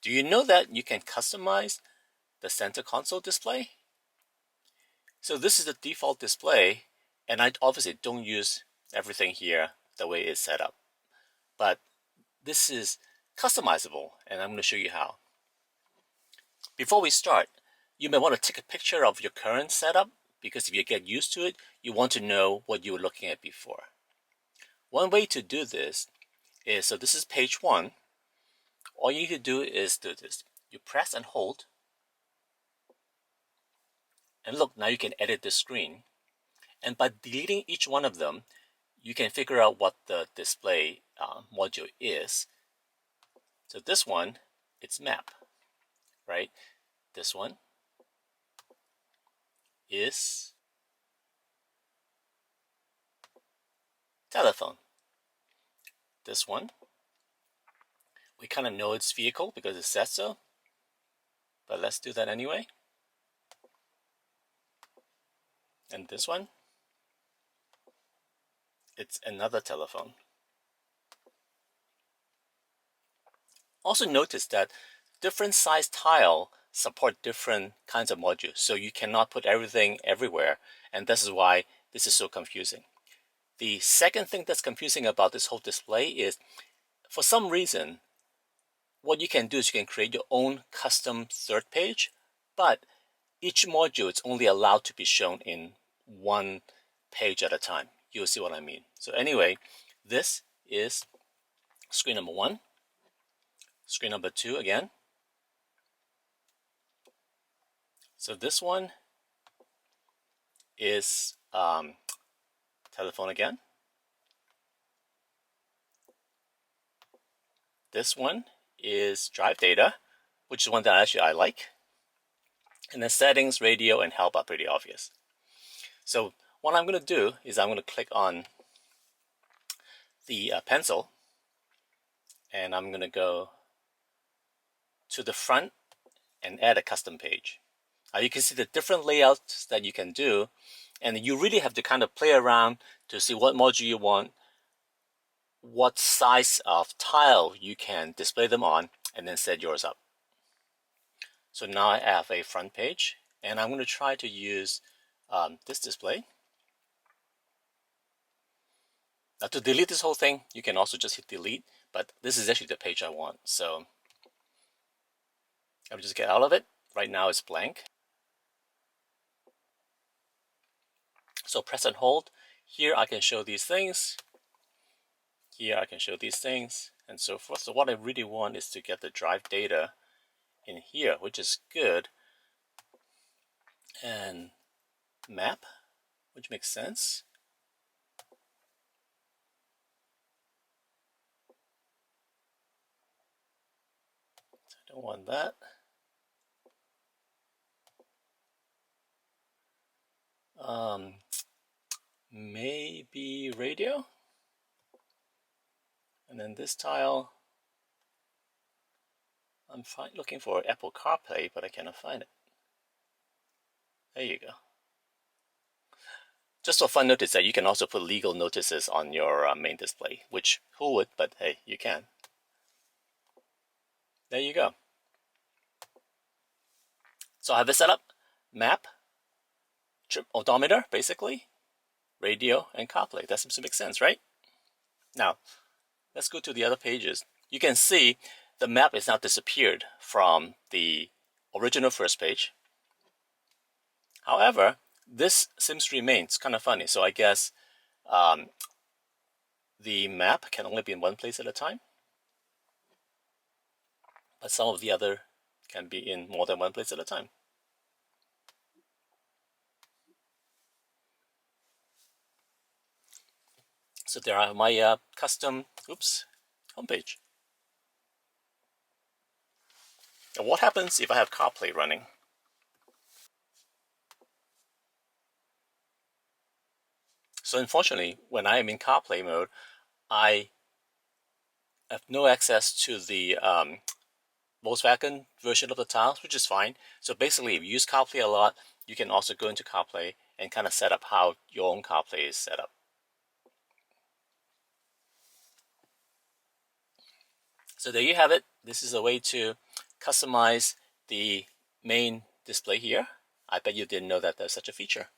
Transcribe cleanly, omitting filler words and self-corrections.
Do you know that you can customize the center console display? So this is the default display, and I obviously don't use everything here the way it's set up. But this is customizable, and I'm going to show you how. Before we start, you may want to take a picture of your current setup, because if you get used to it, you want to know what you were looking at before. One way to do this is, so this is page 1. All you need to do is do this. You press and hold, and look, now you can edit the screen. And by deleting each one of them, you can figure out what the display module is. So this one, it's map, right? This one is telephone. This one, we kind of know it's vehicle because it says so, but let's do that anyway. And this one, it's another telephone. Also notice that different size tile support different kinds of modules, so you cannot put everything everywhere, and this is why this is so confusing. The second thing that's confusing about this whole display is, for some reason, what you can do is you can create your own custom third page, but each module is only allowed to be shown in one page at a time. You'll see what I mean. So anyway, this is screen number 1, screen number 2 again. So this one is telephone again. This one is drive data, which is one that actually I like. And then settings, radio, and help are pretty obvious. So what I'm going to do is I'm going to click on the pencil, and I'm going to go to the front and add a custom page. You can see the different layouts that you can do, and you really have to kind of play around to see what module you want, what size of tile you can display them on, and then set yours up. So now I have a front page, and I'm going to try to use this display. Now to delete this whole thing, you can also just hit delete, but this is actually the page I want. So I'll just get out of it. Right now it's blank. So press and hold. Here I can show these things. Here I can show these things, and so forth. So what I really want is to get the drive data in here, which is good. And map, which makes sense. I don't want that. Maybe radio. And then this tile, I'm looking for Apple CarPlay, but I cannot find it. There you go. Just for fun, notice that you can also put legal notices on your main display, which who would, but hey, you can. There you go. So I have it set up: map, trip odometer, basically, radio, and CarPlay. That seems to make sense, right? Now, let's go to the other pages. You can see the map is now disappeared from the original first page. However, this seems to remain. It's kind of funny. So I guess the map can only be in one place at a time, but some of the other can be in more than one place at a time. So there are my custom homepage. And what happens if I have CarPlay running? So unfortunately, when I am in CarPlay mode, I have no access to the Volkswagen version of the tiles, which is fine. So basically, if you use CarPlay a lot, you can also go into CarPlay and kind of set up how your own CarPlay is set up. So there you have it. This is a way to customize the main display here. I bet you didn't know that there's such a feature.